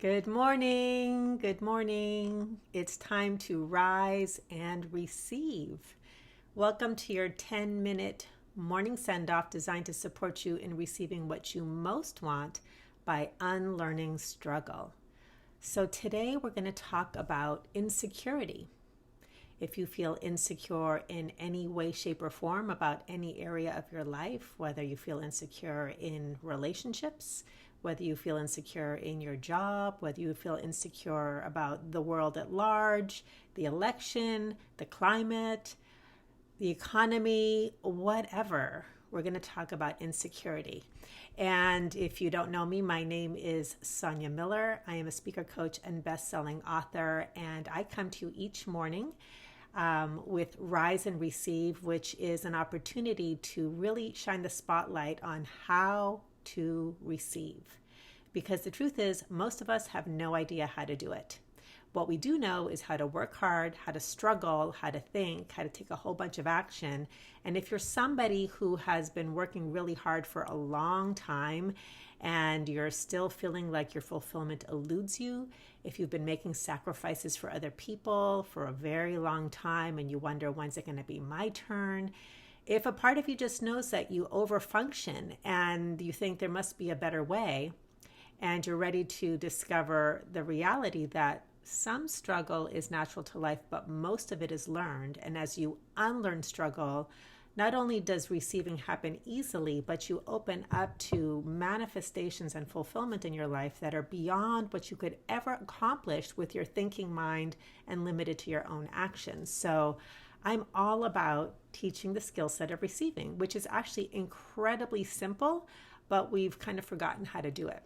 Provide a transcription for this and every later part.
Good morning. Good morning. It's time to rise and receive. Welcome to your 10-minute morning send off designed to support you in receiving what you most want by unlearning struggle. So, today we're going to talk about insecurity. If you feel insecure in any way, shape, or form about any area of your life, whether you feel insecure in relationships, whether you feel insecure in your job, whether you feel insecure about the world at large, the election, the climate, the economy, whatever, we're going to talk about insecurity. And if you don't know me, my name is Sonia Miller. I am a speaker coach and best-selling author, and I come to you each morning with Rise and Receive, which is an opportunity to really shine the spotlight on how to receive. Because the truth is, most of us have no idea how to do it. What we do know is how to work hard, how to struggle, how to think, how to take a whole bunch of action. And if you're somebody who has been working really hard for a long time and you're still feeling like your fulfillment eludes you, if you've been making sacrifices for other people for a very long time and you wonder, when's it going to be my turn? If a part of you just knows that you overfunction and you think there must be a better way, and you're ready to discover the reality that some struggle is natural to life, but most of it is learned. And as you unlearn struggle, not only does receiving happen easily, but you open up to manifestations and fulfillment in your life that are beyond what you could ever accomplish with your thinking mind and limited to your own actions. So I'm all about teaching the skill set of receiving, which is actually incredibly simple, but we've kind of forgotten how to do it.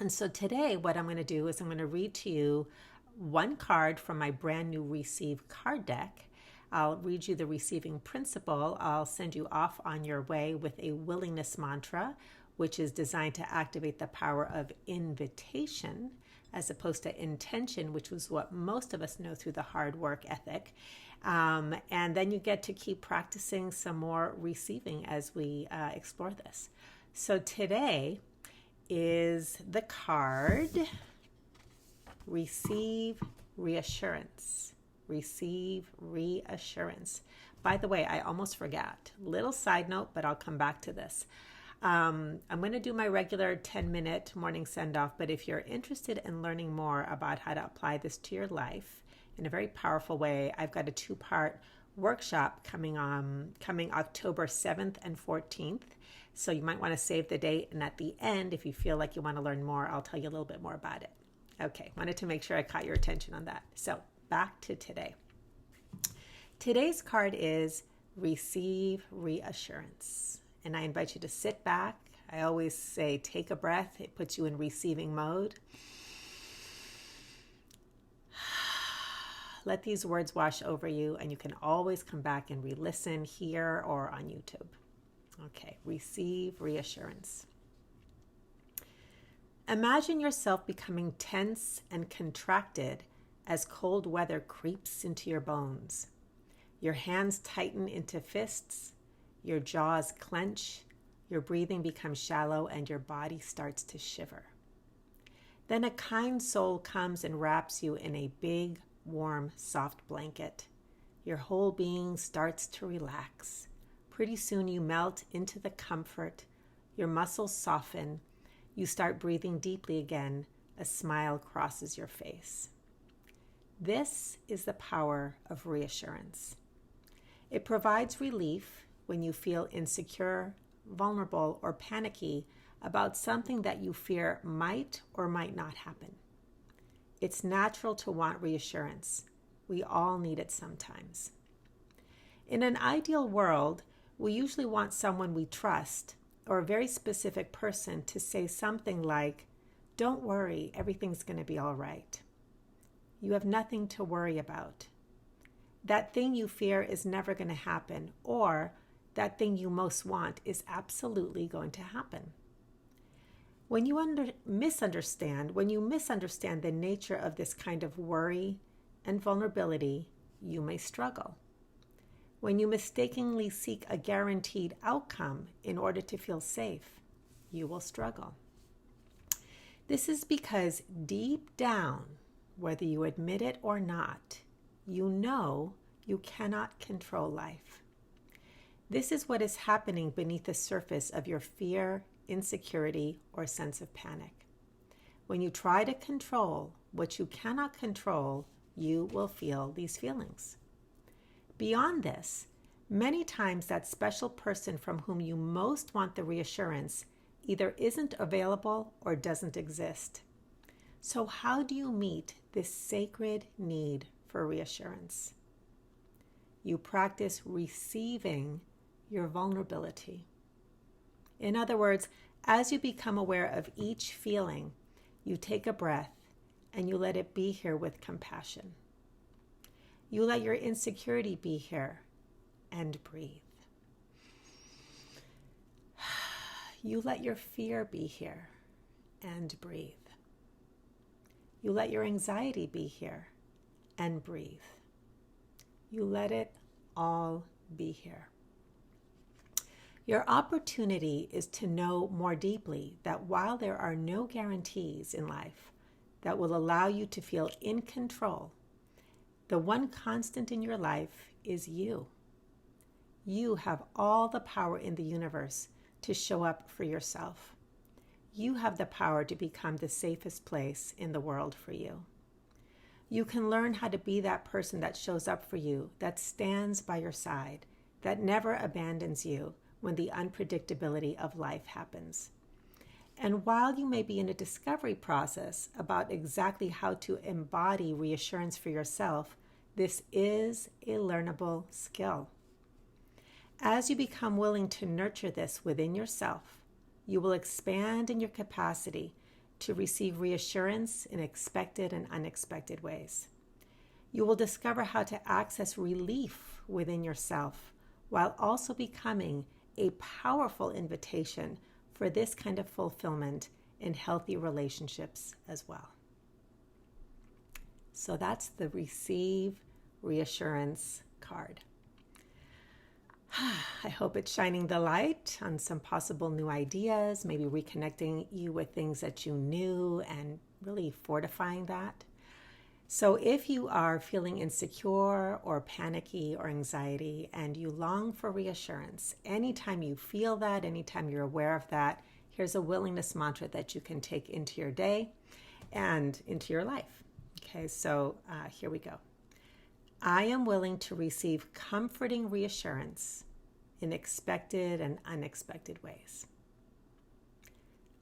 And so today what I'm going to do is I'm going to read to you one card from my brand new Receive card deck. I'll read you the receiving principle. I'll send you off on your way with a willingness mantra, which is designed to activate the power of invitation as opposed to intention, which was what most of us know through the hard work ethic. And then you get to keep practicing some more receiving as we explore this. So today is the card Receive Reassurance. Receive Reassurance. By the way, I almost forgot. Little side note, but I'll come back to this. I'm going to do my regular 10-minute morning send-off, but if you're interested in learning more about how to apply this to your life in a very powerful way, I've got a 2-part workshop coming October 7th and 14th. So you might want to save the date. And at the end, if you feel like you want to learn more, I'll tell you a little bit more about it. Okay, wanted to make sure I caught your attention on that. So back to today. Today's card is Receive Reassurance. And I invite you to sit back. I always say, take a breath. It puts you in receiving mode. Let these words wash over you, and you can always come back and re-listen here or on YouTube. Okay, receive reassurance. Imagine yourself becoming tense and contracted as cold weather creeps into your bones. Your hands tighten into fists, your jaws clench, your breathing becomes shallow, and your body starts to shiver. Then a kind soul comes and wraps you in a big, warm, soft blanket. Your whole being starts to relax. Pretty soon you melt into the comfort. Your muscles soften. You start breathing deeply again. A smile crosses your face. This is the power of reassurance. It provides relief when you feel insecure, vulnerable, or panicky about something that you fear might or might not happen. It's natural to want reassurance. We all need it sometimes. In an ideal world, we usually want someone we trust or a very specific person to say something like, "Don't worry, everything's going to be all right. You have nothing to worry about. That thing you fear is never going to happen," or "that thing you most want is absolutely going to happen." When you misunderstand the nature of this kind of worry and vulnerability, you may struggle. When you mistakenly seek a guaranteed outcome in order to feel safe, you will struggle. This is because deep down, whether you admit it or not, you know you cannot control life. This is what is happening beneath the surface of your fear, insecurity, or sense of panic. When you try to control what you cannot control, you will feel these feelings. Beyond this, many times that special person from whom you most want the reassurance either isn't available or doesn't exist. So how do you meet this sacred need for reassurance? You practice receiving your vulnerability. In other words, as you become aware of each feeling, you take a breath and you let it be here with compassion. You let your insecurity be here and breathe. You let your fear be here and breathe. You let your anxiety be here and breathe. You let it all be here. Your opportunity is to know more deeply that while there are no guarantees in life that will allow you to feel in control, the one constant in your life is you. You have all the power in the universe to show up for yourself. You have the power to become the safest place in the world for you. You can learn how to be that person that shows up for you, that stands by your side, that never abandons you when the unpredictability of life happens. And while you may be in a discovery process about exactly how to embody reassurance for yourself, this is a learnable skill. As you become willing to nurture this within yourself, you will expand in your capacity to receive reassurance in expected and unexpected ways. You will discover how to access relief within yourself while also becoming a powerful invitation for this kind of fulfillment in healthy relationships as well. So that's the Receive Reassurance card. I hope it's shining the light on some possible new ideas, maybe reconnecting you with things that you knew and really fortifying that. So if you are feeling insecure or panicky or anxiety and you long for reassurance, anytime you feel that, anytime you're aware of that, here's a willingness mantra that you can take into your day and into your life. Okay, so here we go. I am willing to receive comforting reassurance in expected and unexpected ways.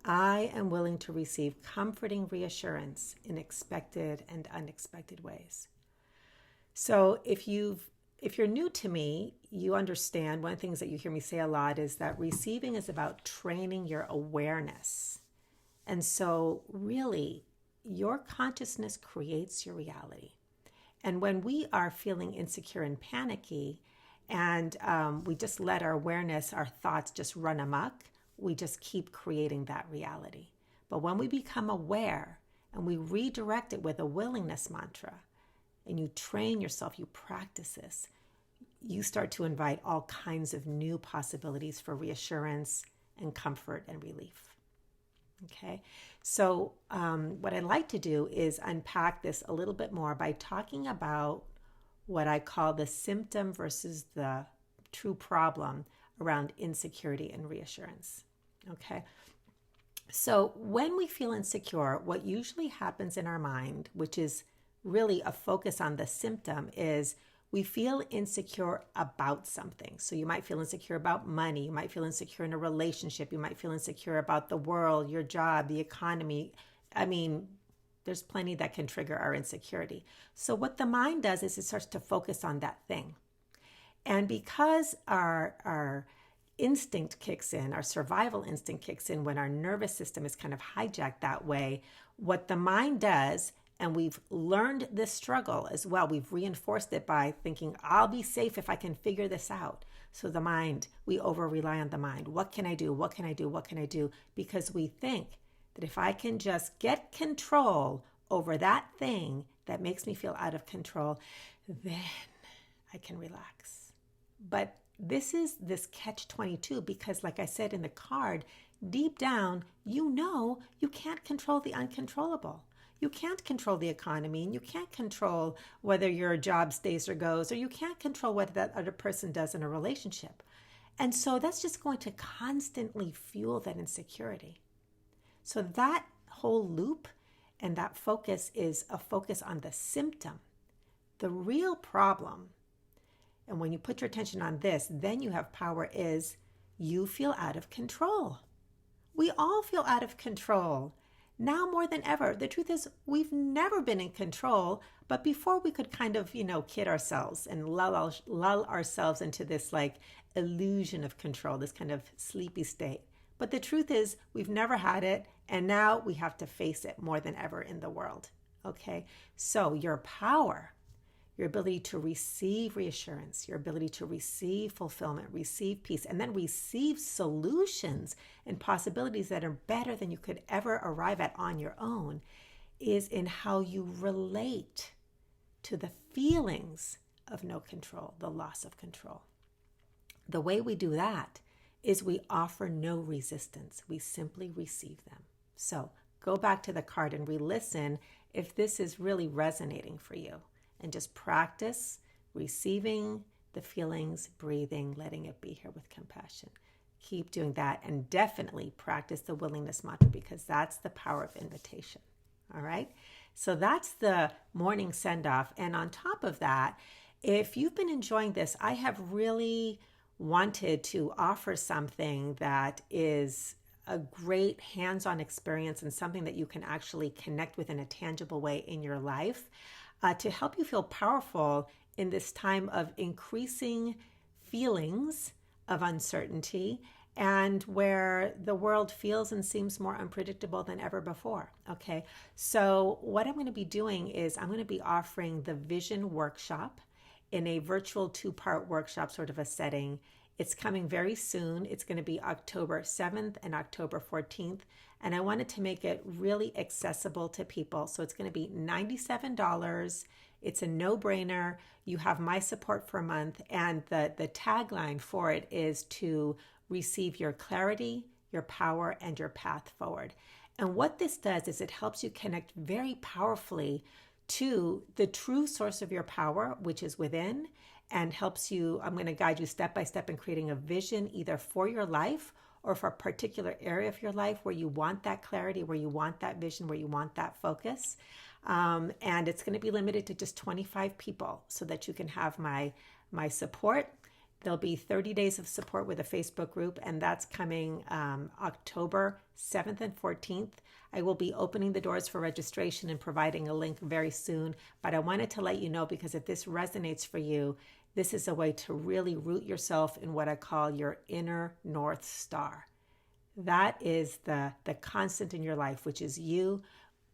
I am willing to receive comforting reassurance in expected and unexpected ways. So if you're new to me, you understand one of the things that you hear me say a lot is that receiving is about training your awareness. And so really, your consciousness creates your reality. And when we are feeling insecure and panicky, and we just let our awareness, our thoughts just run amok, we just keep creating that reality. But when we become aware and we redirect it with a willingness mantra, and you train yourself, you practice this, you start to invite all kinds of new possibilities for reassurance and comfort and relief. Okay, so what I'd like to do is unpack this a little bit more by talking about what I call the symptom versus the true problem around insecurity and reassurance. Okay, so when we feel insecure, what usually happens in our mind, which is really a focus on the symptom, is we feel insecure about something. So you might feel insecure about money. You might feel insecure in a relationship. You might feel insecure about the world, your job, the economy. I mean, there's plenty that can trigger our insecurity. So what the mind does is it starts to focus on that thing. And because our instinct kicks in, our survival instinct kicks in when our nervous system is kind of hijacked that way, what the mind does, and we've learned this struggle as well. We've reinforced it by thinking, I'll be safe if I can figure this out. So the mind, we over-rely on the mind. What can I do? What can I do? What can I do? Because we think that if I can just get control over that thing that makes me feel out of control, then I can relax. But this is this catch-22 because, like I said in the card, deep down, you know you can't control the uncontrollable. You can't control the economy, and you can't control whether your job stays or goes, or you can't control what that other person does in a relationship. And so that's just going to constantly fuel that insecurity. So that whole loop and that focus is a focus on the symptom. The real problem, and when you put your attention on this, then you have power, is you feel out of control. We all feel out of control. Now more than ever. The truth is, we've never been in control, but before we could kind of, kid ourselves and lull ourselves into this like illusion of control, this kind of sleepy state. But the truth is, we've never had it, and now we have to face it more than ever in the world. Okay? So your power, your ability to receive reassurance, your ability to receive fulfillment, receive peace, and then receive solutions and possibilities that are better than you could ever arrive at on your own, is in how you relate to the feelings of no control, the loss of control. The way we do that is we offer no resistance. We simply receive them. So go back to the card and re-listen if this is really resonating for you. And just practice receiving the feelings, breathing, letting it be here with compassion. Keep doing that, and definitely practice the willingness mantra, because that's the power of invitation. All right? So that's the morning send-off. And on top of that, if you've been enjoying this, I have really wanted to offer something that is a great hands-on experience and something that you can actually connect with in a tangible way in your life. To help you feel powerful in this time of increasing feelings of uncertainty and where the world feels and seems more unpredictable than ever before. Okay, so what I'm going to be doing is I'm going to be offering the Vision Workshop in a virtual 2-part workshop sort of a setting. It's coming very soon. It's going to be October 7th and October 14th. And I wanted to make it really accessible to people. So it's going to be $97. It's a no-brainer. You have my support for a month. And the tagline for it is to receive your clarity, your power, and your path forward. And what this does is it helps you connect very powerfully to the true source of your power, which is within, and helps you, I'm going to guide you step by step in creating a vision either for your life or for a particular area of your life where you want that clarity, where you want that vision, where you want that focus. And it's going to be limited to just 25 people so that you can have my support. There'll be 30 days of support with a Facebook group, and that's coming October 7th and 14th. I will be opening the doors for registration and providing a link very soon, but I wanted to let you know, because if this resonates for you, this is a way to really root yourself in what I call your inner North Star. That is the constant in your life, which is you.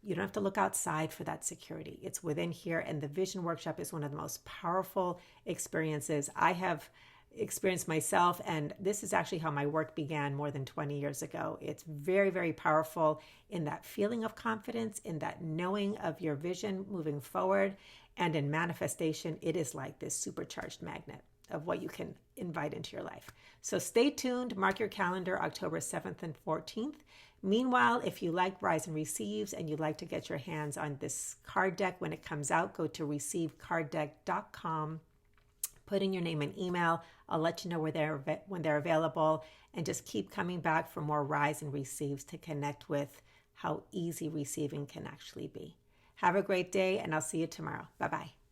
You don't have to look outside for that security. It's within here, and the Vision Workshop is one of the most powerful experiences I have experienced myself, and this is actually how my work began more than 20 years ago. It's very, very powerful in that feeling of confidence, in that knowing of your vision moving forward, and in manifestation. It is like this supercharged magnet of what you can invite into your life. So stay tuned, mark your calendar, October 7th and 14th. Meanwhile, if you like Rise and Receives and you'd like to get your hands on this card deck when it comes out, go to receivecarddeck.com. Put in your name and email. I'll let you know when they're available, and just keep coming back for more Rise and Receives to connect with how easy receiving can actually be. Have a great day, and I'll see you tomorrow. Bye-bye.